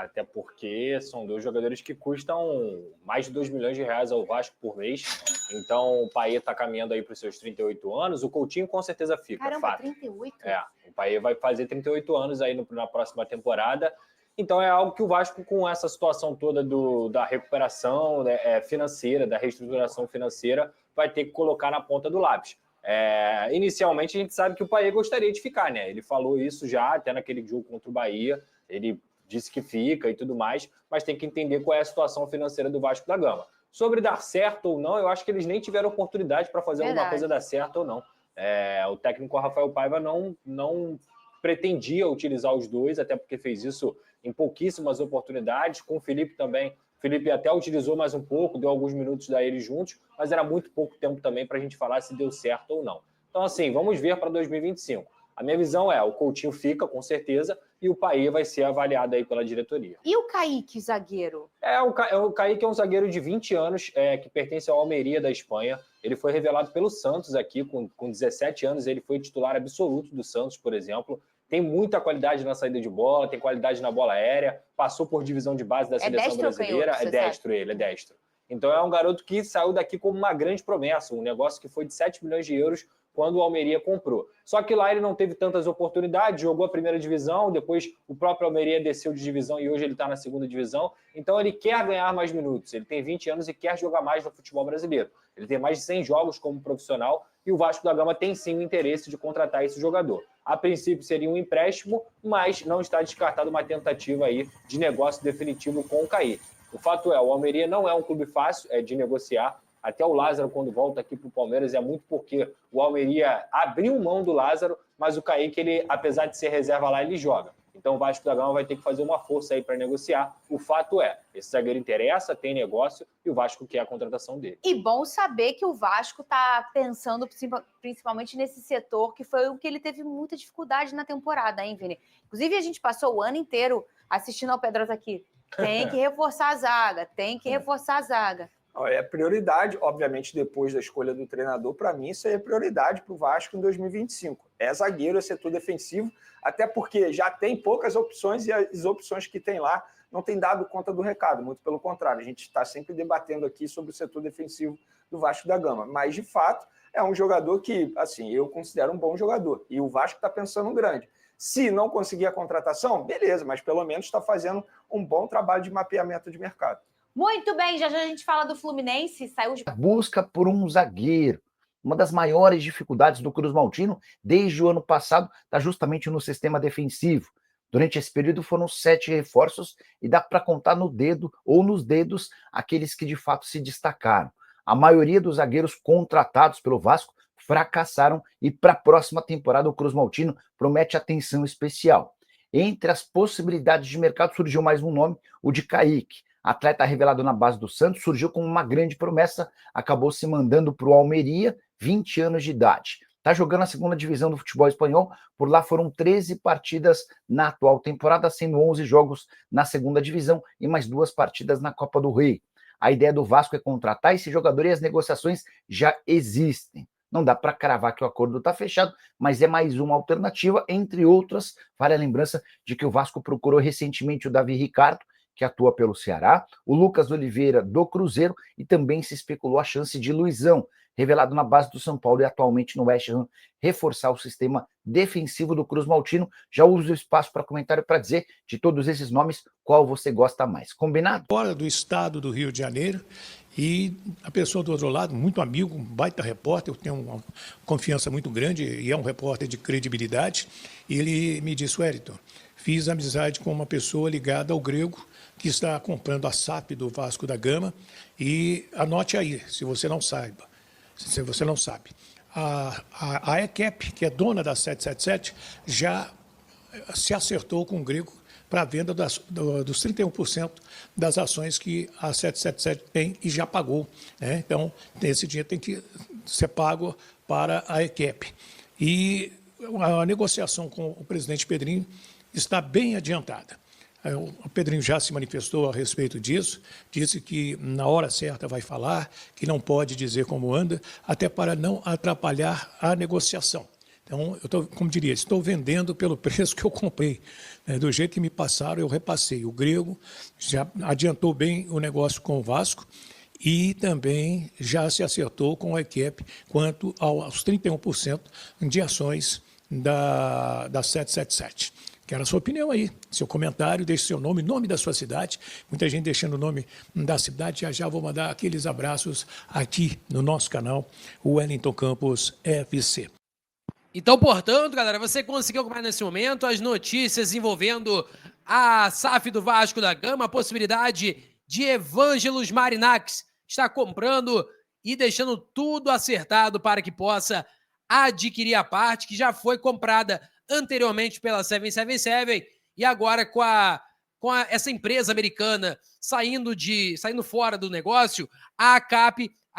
até porque são dois jogadores que custam mais de 2 milhões de reais ao Vasco por mês. Então, o Payet está caminhando aí para os seus 38 anos. O Coutinho com certeza fica, Caramba, fato. 38? O Payet vai fazer 38 anos aí na próxima temporada. Então, é algo que o Vasco, com essa situação toda da recuperação financeira, da reestruturação financeira, vai ter que colocar na ponta do lápis. Inicialmente, a gente sabe que o Payet gostaria de ficar, né? Ele falou isso já, até naquele jogo contra o Bahia. Ele disse que fica e tudo mais, mas tem que entender qual é a situação financeira do Vasco da Gama. Sobre dar certo ou não, eu acho que eles nem tiveram oportunidade para fazer alguma coisa dar certo ou não. O técnico Rafael Paiva não pretendia utilizar os dois, até porque fez isso em pouquíssimas oportunidades. Com o Felipe também. O Felipe até utilizou mais um pouco, deu alguns minutos da eles juntos, mas era muito pouco tempo também para a gente falar se deu certo ou não. Então, assim, vamos ver para 2025. A minha visão o Coutinho fica, com certeza, e o Payet vai ser avaliado aí pela diretoria. E o Kaique, zagueiro? O Kaique é um zagueiro de 20 anos, que pertence ao Almeria da Espanha. Ele foi revelado pelo Santos aqui, com 17 anos, ele foi titular absoluto do Santos, por exemplo. Tem muita qualidade na saída de bola, tem qualidade na bola aérea, passou por divisão de base da seleção brasileira. É destro ele, é destro. Então é um garoto que saiu daqui como uma grande promessa, um negócio que foi de 7 milhões de euros quando o Almeria comprou. Só que lá ele não teve tantas oportunidades, jogou a primeira divisão, depois o próprio Almeria desceu de divisão e hoje ele está na segunda divisão. Então ele quer ganhar mais minutos, ele tem 20 anos e quer jogar mais no futebol brasileiro. Ele tem mais de 100 jogos como profissional e o Vasco da Gama tem sim o interesse de contratar esse jogador. A princípio seria um empréstimo, mas não está descartado uma tentativa aí de negócio definitivo com o Kaique. O fato o Almeria não é um clube fácil de negociar. Até o Lázaro, quando volta aqui para o Palmeiras, é muito porque o Almeria abriu mão do Lázaro, mas o Kaique, ele, apesar de ser reserva lá, ele joga. Então o Vasco da Gama vai ter que fazer uma força aí para negociar. O fato esse zagueiro interessa, tem negócio, e o Vasco quer a contratação dele. E bom saber que o Vasco está pensando principalmente nesse setor, que foi o que ele teve muita dificuldade na temporada, hein, Vini? Inclusive, a gente passou o ano inteiro assistindo ao Pedras aqui. Tem que reforçar a zaga, tem que reforçar a zaga. É prioridade, obviamente, depois da escolha do treinador, para mim isso aí é prioridade para o Vasco em 2025. É zagueiro, é setor defensivo, até porque já tem poucas opções e as opções que tem lá não tem dado conta do recado, muito pelo contrário. A gente está sempre debatendo aqui sobre o setor defensivo do Vasco da Gama, mas, de fato, é um jogador que, assim, eu considero um bom jogador, e o Vasco está pensando grande. Se não conseguir a contratação, beleza, mas pelo menos está fazendo um bom trabalho de mapeamento de mercado. Muito bem, já a gente fala do Fluminense, saiu de... Busca por um zagueiro. Uma das maiores dificuldades do Cruz Maltino desde o ano passado está justamente no sistema defensivo. Durante esse período foram 7 reforços e dá para contar no dedo ou nos dedos aqueles que de fato se destacaram. A maioria dos zagueiros contratados pelo Vasco fracassaram e para a próxima temporada o Cruz Maltino promete atenção especial. Entre as possibilidades de mercado surgiu mais um nome, o de Kaique. Atleta revelado na base do Santos, surgiu como uma grande promessa, acabou se mandando para o Almeria, 20 anos de idade. Está jogando na segunda divisão do futebol espanhol, por lá foram 13 partidas na atual temporada, sendo 11 jogos na segunda divisão e mais 2 partidas na Copa do Rei. A ideia do Vasco é contratar esse jogador e as negociações já existem. Não dá para cravar que o acordo está fechado, mas é mais uma alternativa, entre outras. Vale a lembrança de que o Vasco procurou recentemente o Davi Ricardo, que atua pelo Ceará, o Lucas Oliveira do Cruzeiro e também se especulou a chance de Luizão, revelado na base do São Paulo e atualmente no West Ham, reforçar o sistema defensivo do Cruz Maltino. Já uso o espaço para comentário para dizer de todos esses nomes qual você gosta mais. Combinado? Fora do estado do Rio de Janeiro e a pessoa do outro lado, muito amigo, um baita repórter, eu tenho uma confiança muito grande e é um repórter de credibilidade. E ele me disse, Wellington, fiz amizade com uma pessoa ligada ao Grego, que está comprando a SAP do Vasco da Gama, e anote aí, se você não sabe. A EQEP, que é dona da 777, já se acertou com o Grego para a venda dos 31% das ações que a 777 tem e já pagou, né? Então, esse dinheiro tem que ser pago para a EQEP. E a negociação com o presidente Pedrinho está bem adiantada. O Pedrinho já se manifestou a respeito disso, disse que na hora certa vai falar, que não pode dizer como anda, até para não atrapalhar a negociação. Então, como diria, estou vendendo pelo preço que eu comprei. Do jeito que me passaram, eu repassei. O Grego já adiantou bem o negócio com o Vasco e também já se acertou com a equipe quanto aos 31% de ações da 777. Quero a sua opinião aí, seu comentário, deixe seu nome da sua cidade. Muita gente deixando o nome da cidade. Já vou mandar aqueles abraços aqui no nosso canal, o Wellington Campos FC. Então, portanto, galera, você conseguiu acompanhar nesse momento as notícias envolvendo a SAF do Vasco da Gama, a possibilidade de Evangelos Marinax estar comprando e deixando tudo acertado para que possa adquirir a parte que já foi comprada anteriormente pela 777 e agora com essa empresa americana saindo fora do negócio, a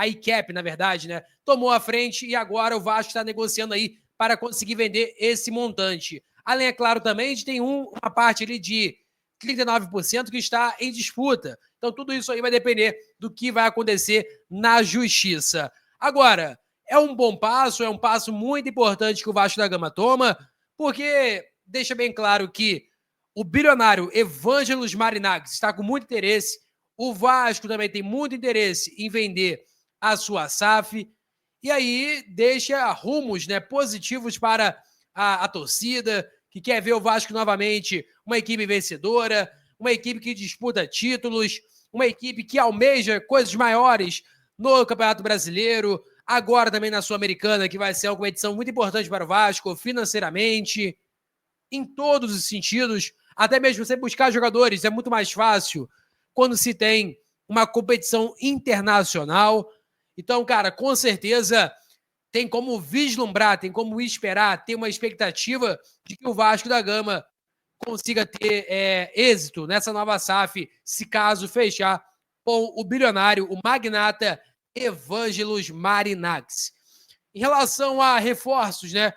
ICAP, na verdade, né, tomou a frente e agora o Vasco está negociando aí para conseguir vender esse montante. Além, é claro, também de tem uma parte ali de 39% que está em disputa. Então, tudo isso aí vai depender do que vai acontecer na justiça. Agora, é um bom passo, é um passo muito importante que o Vasco da Gama toma, porque deixa bem claro que o bilionário Evangelos Marinax está com muito interesse, o Vasco também tem muito interesse em vender a sua SAF, e aí deixa rumos, né, positivos para a torcida, que quer ver o Vasco novamente uma equipe vencedora, uma equipe que disputa títulos, uma equipe que almeja coisas maiores no Campeonato Brasileiro, agora também na Sul-Americana, que vai ser uma competição muito importante para o Vasco, financeiramente, em todos os sentidos. Até mesmo você buscar jogadores é muito mais fácil quando se tem uma competição internacional. Então, cara, com certeza tem como vislumbrar, tem como esperar, tem uma expectativa de que o Vasco da Gama consiga ter êxito nessa nova SAF, se caso fechar com o bilionário, o magnata Evangelos Marinax. Em relação a reforços, né?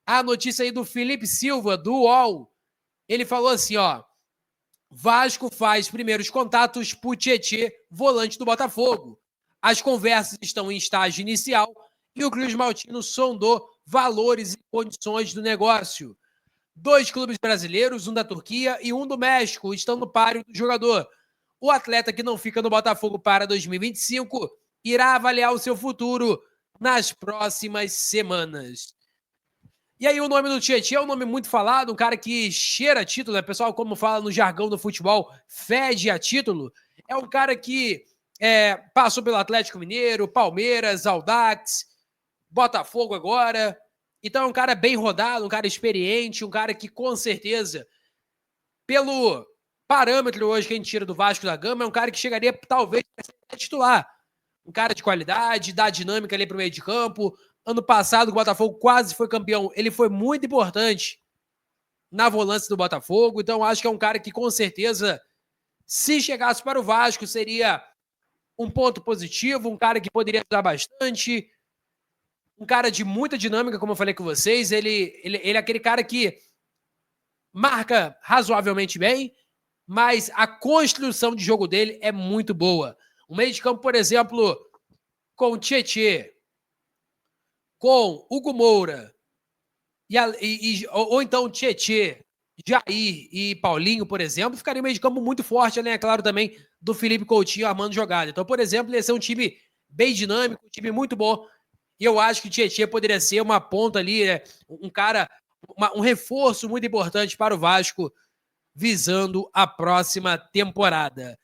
A notícia aí do Felipe Silva, do UOL, ele falou assim, ó, Vasco faz primeiros contatos por Tietê, volante do Botafogo. As conversas estão em estágio inicial e o Cruz Maltino sondou valores e condições do negócio. 2 clubes brasileiros, um da Turquia e um do México, estão no páreo do jogador. O atleta que não fica no Botafogo para 2025 irá avaliar o seu futuro nas próximas semanas. E aí o nome do Tietê é um nome muito falado, um cara que cheira título, né? Pessoal, como fala no jargão do futebol, fede a título. É um cara que passou pelo Atlético Mineiro, Palmeiras, Audax, Botafogo agora. Então é um cara bem rodado, um cara experiente, um cara que com certeza, pelo parâmetro hoje que a gente tira do Vasco da Gama, é um cara que chegaria talvez a ser titular. Um cara de qualidade, dá dinâmica ali para o meio de campo. Ano passado o Botafogo quase foi campeão. Ele foi muito importante na volância do Botafogo. Então acho que é um cara que com certeza, se chegasse para o Vasco, seria um ponto positivo, um cara que poderia ajudar bastante, um cara de muita dinâmica, como eu falei com vocês. Ele é aquele cara que marca razoavelmente bem, mas a construção de jogo dele é muito boa. O meio de campo, por exemplo, com o Tietê, com Hugo Moura, ou então Tietê, Jair e Paulinho, por exemplo, ficaria um meio de campo muito forte, né? É claro, também do Felipe Coutinho armando jogada. Então, por exemplo, ia ser um time bem dinâmico, um time muito bom. E eu acho que o Tietê poderia ser uma ponta ali, né? Um cara, um reforço muito importante para o Vasco, visando a próxima temporada.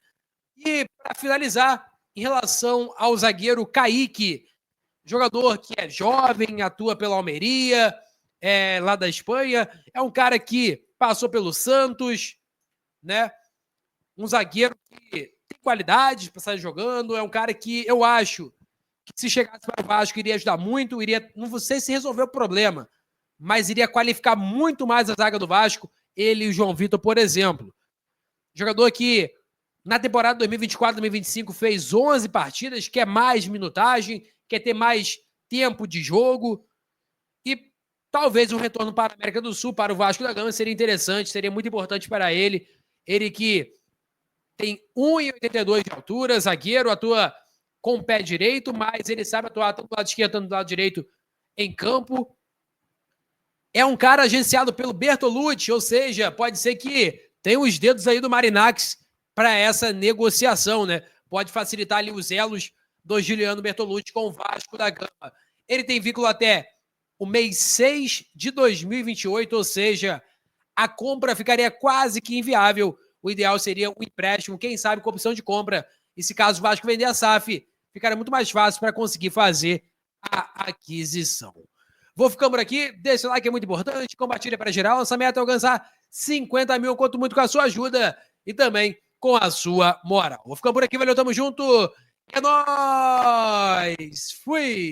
E, para finalizar, em relação ao zagueiro Kaique, jogador que é jovem, atua pela Almeria, lá da Espanha, é um cara que passou pelo Santos, né? Um zagueiro que tem qualidade para estar jogando, é um cara que eu acho que se chegasse para o Vasco iria ajudar muito, não sei se resolver o problema, mas iria qualificar muito mais a zaga do Vasco, ele e o João Vitor, por exemplo. Jogador que na temporada 2024-2025 fez 11 partidas, quer mais minutagem, quer ter mais tempo de jogo e talvez um retorno para a América do Sul, para o Vasco da Gama, seria interessante, seria muito importante para ele. Ele que tem 1,82 de altura, zagueiro, atua com o pé direito, mas ele sabe atuar tanto do lado esquerdo quanto do lado direito em campo. é um cara agenciado pelo Bertolucci, ou seja, pode ser que tenha os dedos aí do Marinakis para essa negociação, né? Pode facilitar ali os elos do Giuliano Bertolucci com o Vasco da Gama. Ele tem vínculo até o mês 6 de 2028, ou seja, a compra ficaria quase que inviável. O ideal seria um empréstimo, quem sabe com opção de compra. E se caso o Vasco vender a SAF, ficaria muito mais fácil para conseguir fazer a aquisição. Vou ficando por aqui, deixa o like, é muito importante, compartilha para geral. Nossa meta é alcançar 50 mil, conto muito com a sua ajuda e também com a sua moral. Vou ficando por aqui, valeu, tamo junto. É nóis! Fui!